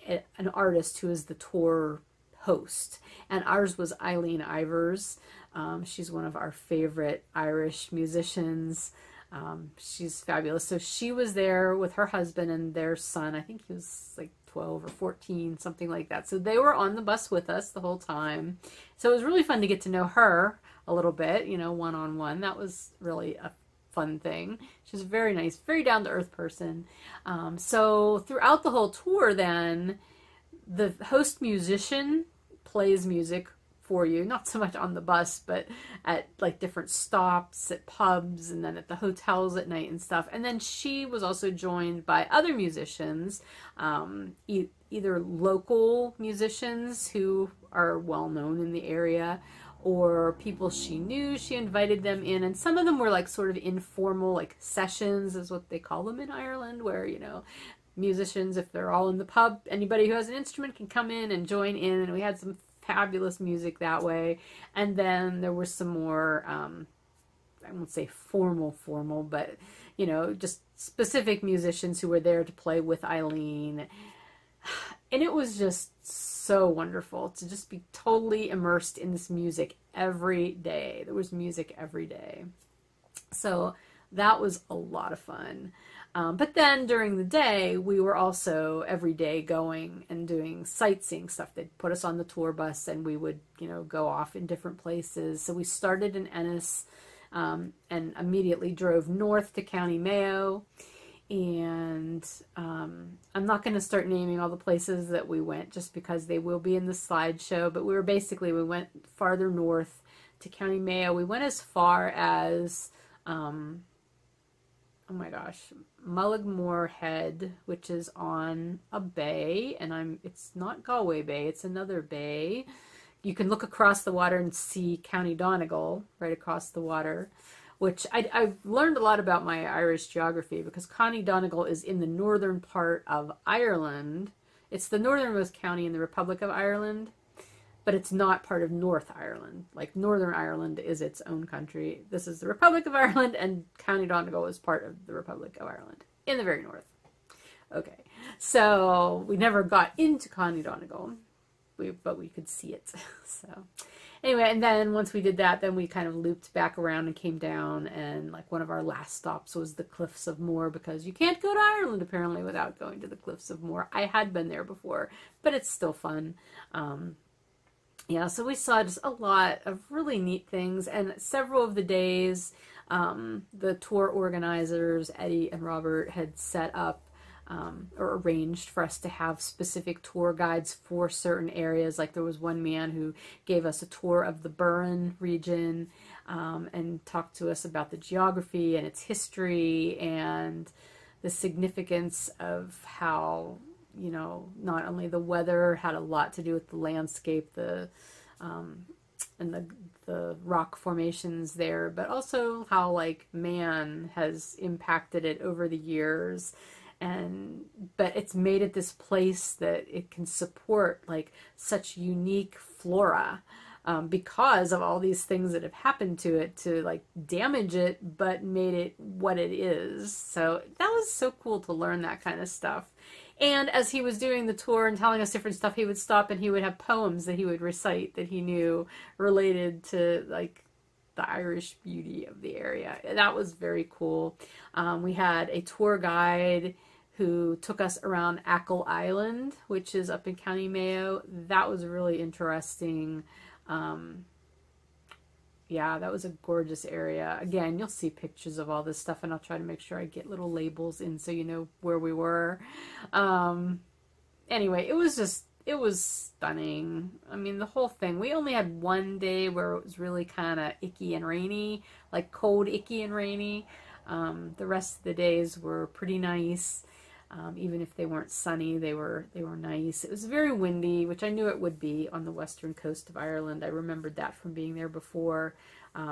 [SPEAKER 1] an artist who is the tour host. And ours was Eileen Ivers. She's one of our favorite Irish musicians. She's fabulous. So she was there with her husband and their son. I think he was like 12 or 14, something like that. So they were on the bus with us the whole time. So it was really fun to get to know her a little bit, you know, one-on-one. That was really a fun thing. She's a very nice, very down-to-earth person. So throughout the whole tour then, the host musician plays music for you, not so much on the bus, but at like different stops, at pubs, and then at the hotels at night and stuff. And then she was also joined by other musicians, either local musicians who are well known in the area, or people she knew. She invited them in, and some of them were like sort of informal, like sessions is what they call them in Ireland, where, you know, musicians, if they're all in the pub, anybody who has an instrument can come in and join in, and we had some fabulous music that way. And then there was some more, I won't say formal, but, you know, just specific musicians who were there to play with Eileen. And it was just so wonderful to just be totally immersed in this music every day. There was music every day. So that was a lot of fun. But then during the day, we were also every day going and doing sightseeing stuff. They'd put us on the tour bus and we would, you know, go off in different places. So we started in Ennis and immediately drove north to County Mayo. And I'm not going to start naming all the places that we went just because they will be in the slideshow. But we went farther north to County Mayo. We went as far as, oh my gosh, Mullaghmore Head, which is on a bay, and it's not Galway Bay, it's another bay. You can look across the water and see County Donegal right across the water, which I've learned a lot about my Irish geography, because County Donegal is in the northern part of Ireland. It's the northernmost county in the Republic of Ireland, but it's not part of North Ireland. Like, Northern Ireland is its own country. This is the Republic of Ireland, and County Donegal is part of the Republic of Ireland in the very north. Okay, so we never got into County Donegal, but we could see it. So anyway, and then once we did that, then we kind of looped back around and came down, and like one of our last stops was the Cliffs of Moher, because you can't go to Ireland apparently without going to the Cliffs of Moher. I had been there before, but it's still fun. Yeah, so we saw just a lot of really neat things, and several of the days, the tour organizers, Eddie and Robert, had set up or arranged for us to have specific tour guides for certain areas. Like, there was one man who gave us a tour of the Burren region and talked to us about the geography and its history and the significance of how, you know, not only the weather had a lot to do with the landscape, and the rock formations there, but also how, like, man has impacted it over the years. But it's made it this place that it can support, like, such unique flora, because of all these things that have happened to it to, like, damage it, but made it what it is. So that was so cool to learn that kind of stuff. And as he was doing the tour and telling us different stuff, he would stop and he would have poems that he would recite that he knew related to, like, the Irish beauty of the area. That was very cool. We had a tour guide who took us around Achill Island, which is up in County Mayo. That was really interesting. Yeah, that was a gorgeous area. Again, you'll see pictures of all this stuff, and I'll try to make sure I get little labels in so you know where we were. Anyway, it was stunning. I mean, the whole thing. We only had one day where it was really kind of icky and rainy, like cold, icky, and rainy. The rest of the days were pretty nice. Even if they weren't sunny, they were nice. It was very windy, which I knew it would be on the western coast of Ireland. I remembered that from being there before.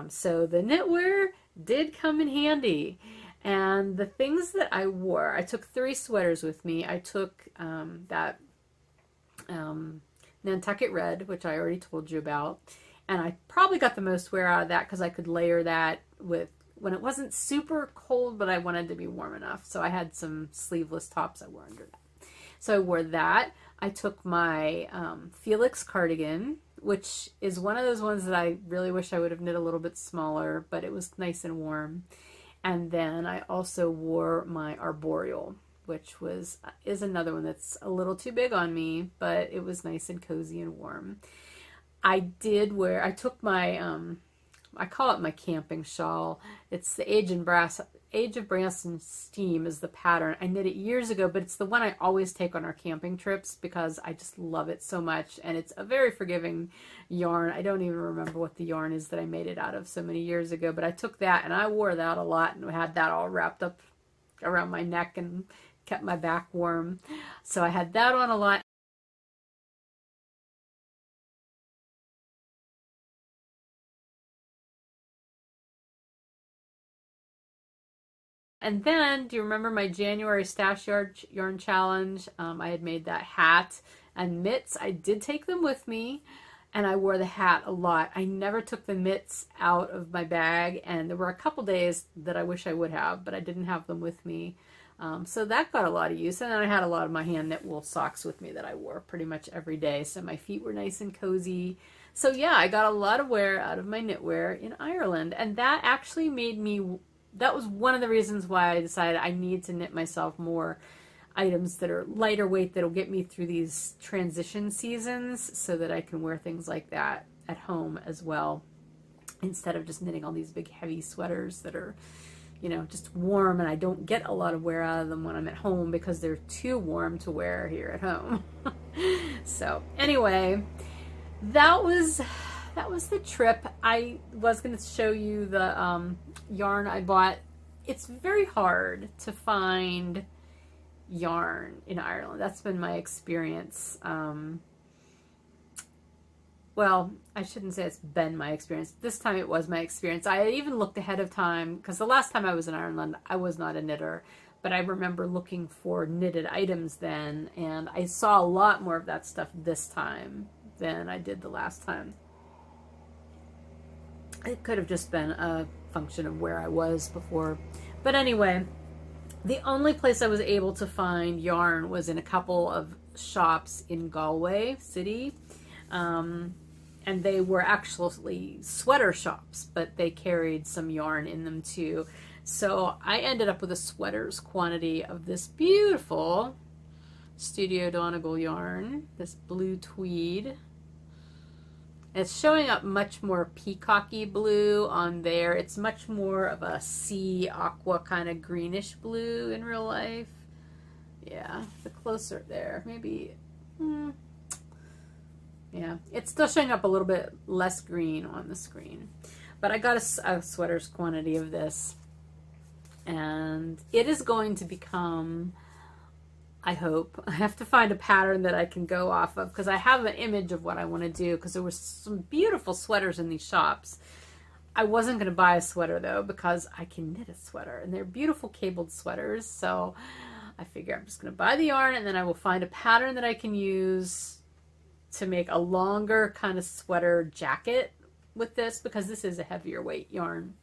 [SPEAKER 1] So the knitwear did come in handy. And the things that I wore, I took 3 sweaters with me. I took that Nantucket Red, which I already told you about. And I probably got the most wear out of that because I could layer that with when it wasn't super cold, but I wanted to be warm enough. So I had some sleeveless tops I wore under that. So I wore that. I took my Felix cardigan, which is one of those ones that I really wish I would have knit a little bit smaller, but it was nice and warm. And then I also wore my arboreal, which is another one that's a little too big on me, but it was nice and cozy and warm. I took my I call it my camping shawl. It's the Age of Brass and Steam is the pattern. I knit it years ago, but it's the one I always take on our camping trips because I just love it so much. And it's a very forgiving yarn. I don't even remember what the yarn is that I made it out of so many years ago, but I took that and I wore that a lot and had that all wrapped up around my neck and kept my back warm. So I had that on a lot. And then, do you remember my January stash yarn challenge? I had made that hat and mitts. I did take them with me, and I wore the hat a lot. I never took the mitts out of my bag, and there were a couple days that I wish I would have, but I didn't have them with me. So that got a lot of use, and then I had a lot of my hand knit wool socks with me that I wore pretty much every day, so my feet were nice and cozy. So yeah, I got a lot of wear out of my knitwear in Ireland, and that actually made me, that was one of the reasons why I decided I need to knit myself more items that are lighter weight that'll get me through these transition seasons so that I can wear things like that at home as well, instead of just knitting all these big heavy sweaters that are, you know, just warm, and I don't get a lot of wear out of them when I'm at home because they're too warm to wear here at home. So anyway, that was the trip. I was going to show you the yarn I bought. It's very hard to find yarn in Ireland. That's been my experience. Well, I shouldn't say it's been my experience. This time it was my experience. I even looked ahead of time, because the last time I was in Ireland, I was not a knitter, but I remember looking for knitted items then, and I saw a lot more of that stuff this time than I did the last time. It could have just been a function of where I was before. But anyway, the only place I was able to find yarn was in a couple of shops in Galway City. And they were actually sweater shops, but they carried some yarn in them too. So I ended up with a sweater's quantity of this beautiful Studio Donegal yarn, this blue tweed. It's showing up much more peacocky blue on there. It's much more of a sea aqua kind of greenish blue in real life. Yeah, the closer there, maybe. Yeah, it's still showing up a little bit less green on the screen. But I got a sweater's quantity of this. And it is going to become, I hope, I have to find a pattern that I can go off of, because I have an image of what I want to do, because there were some beautiful sweaters in these shops. I wasn't going to buy a sweater though, because I can knit a sweater, and they're beautiful cabled sweaters. So I figure I'm just going to buy the yarn, and then I will find a pattern that I can use to make a longer kind of sweater jacket with this, because this is a heavier weight yarn.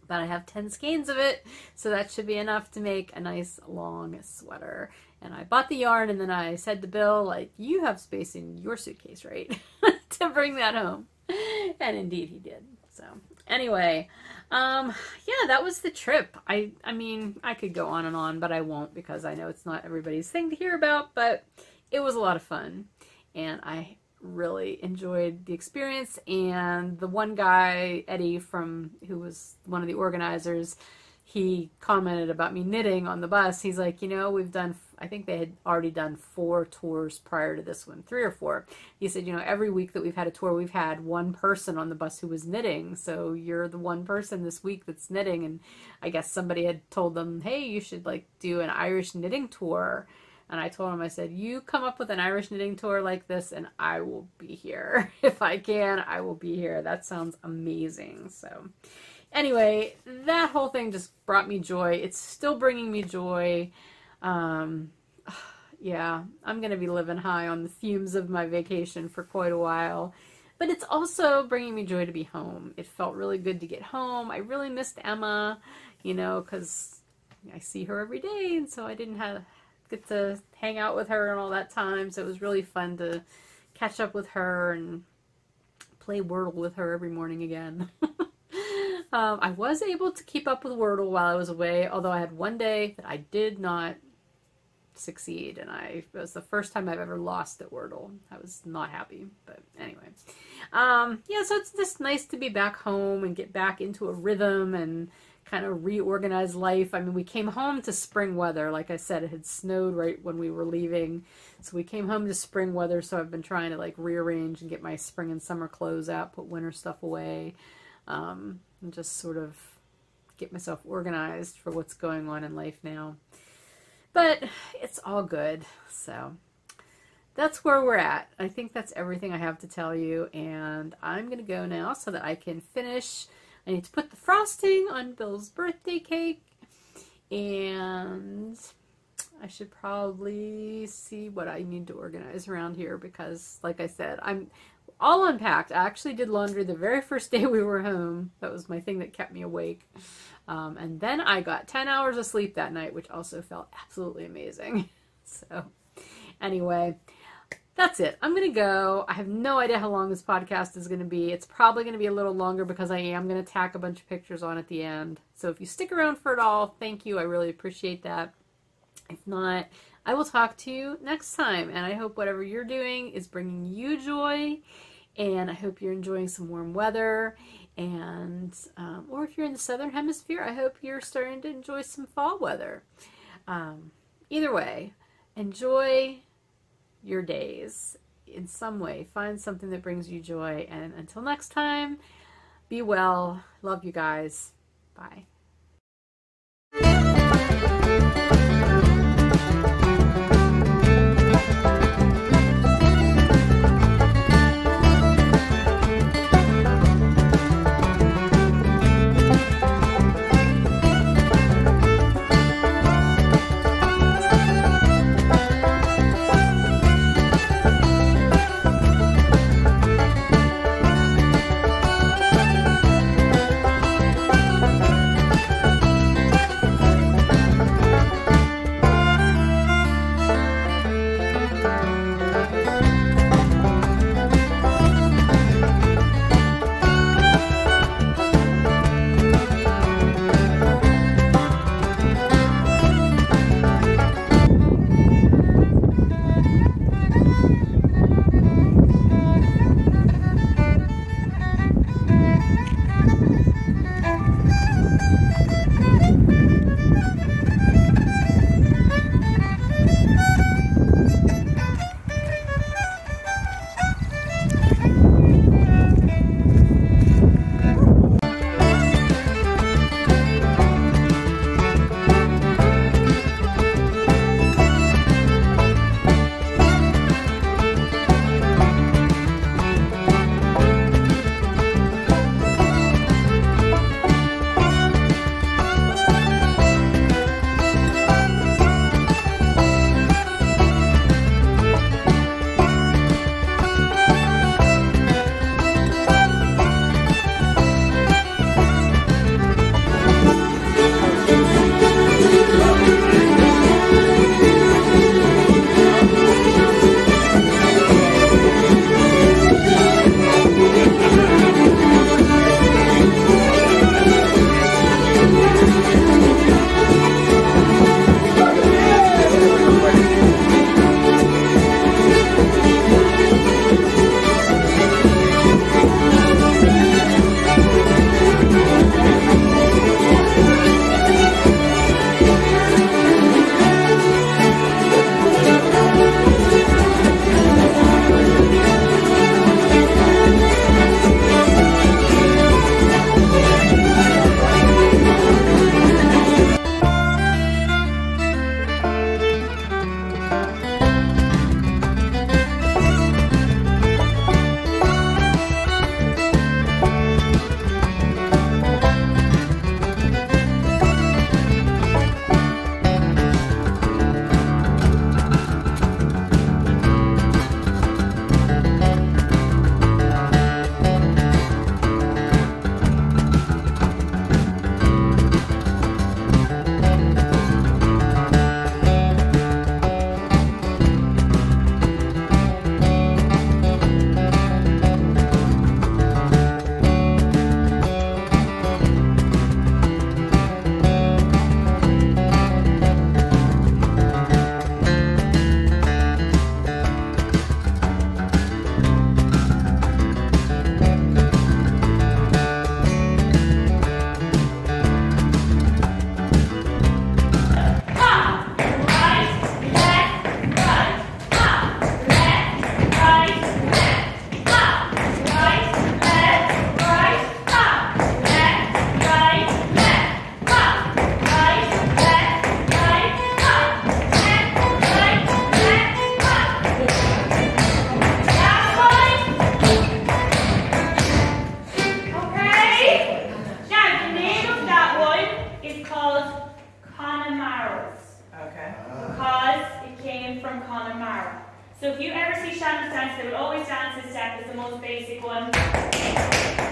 [SPEAKER 1] But I have 10 skeins of it, so that should be enough to make a nice long sweater. And I bought the yarn, and then I said to Bill, like, you have space in your suitcase, right? to bring that home. And indeed he did. So anyway, yeah, that was the trip. I mean, I could go on and on, but I won't, because I know it's not everybody's thing to hear about, but it was a lot of fun. And I really enjoyed the experience. And the one guy, Eddie, who was one of the organizers, he commented about me knitting on the bus. He's like, you know, we've done, I think they had already done 4 tours prior to this one, 3 or 4. He said, you know, every week that we've had a tour, we've had one person on the bus who was knitting. So you're the one person this week that's knitting. And I guess somebody had told them, hey, you should like do an Irish knitting tour. And I told him, I said, you come up with an Irish knitting tour like this and I will be here. If I can, I will be here. That sounds amazing. So anyway, that whole thing just brought me joy. It's still bringing me joy. Yeah, I'm going to be living high on the fumes of my vacation for quite a while. But it's also bringing me joy to be home. It felt really good to get home. I really missed Emma, you know, because I see her every day. And so I didn't get to hang out with her and all that time, so it was really fun to catch up with her and play Wordle with her every morning again. I was able to keep up with Wordle while I was away, although I had one day that I did not succeed, and it was the first time I've ever lost at Wordle. I was not happy, but anyway. Yeah, so it's just nice to be back home and get back into a rhythm and kind of reorganize life. I mean, we came home to spring weather. Like I said, it had snowed right when we were leaving. So we came home to spring weather, so I've been trying to like rearrange and get my spring and summer clothes out, put winter stuff away, and just sort of get myself organized for what's going on in life now. But it's all good. So that's where we're at. I think that's everything I have to tell you, and I'm going to go now so that I can finish. I need to put the frosting on Bill's birthday cake, And I should probably see what I need to organize around here because, like I said, I'm all unpacked. I actually did laundry the very first day we were home. That was my thing that kept me awake. And then I got 10 hours of sleep that night, which also felt absolutely amazing. So anyway, that's it. I'm going to go. I have no idea how long this podcast is going to be. It's probably going to be a little longer because I am going to tack a bunch of pictures on at the end. So if you stick around for it all, thank you. I really appreciate that. If not, I will talk to you next time. And I hope whatever you're doing is bringing you joy. And I hope you're enjoying some warm weather. And, or if you're in the southern hemisphere, I hope you're starting to enjoy some fall weather. Either way, enjoy your days in some way. Find something that brings you joy. And until next time, be well. Love you guys. Bye.
[SPEAKER 2] one.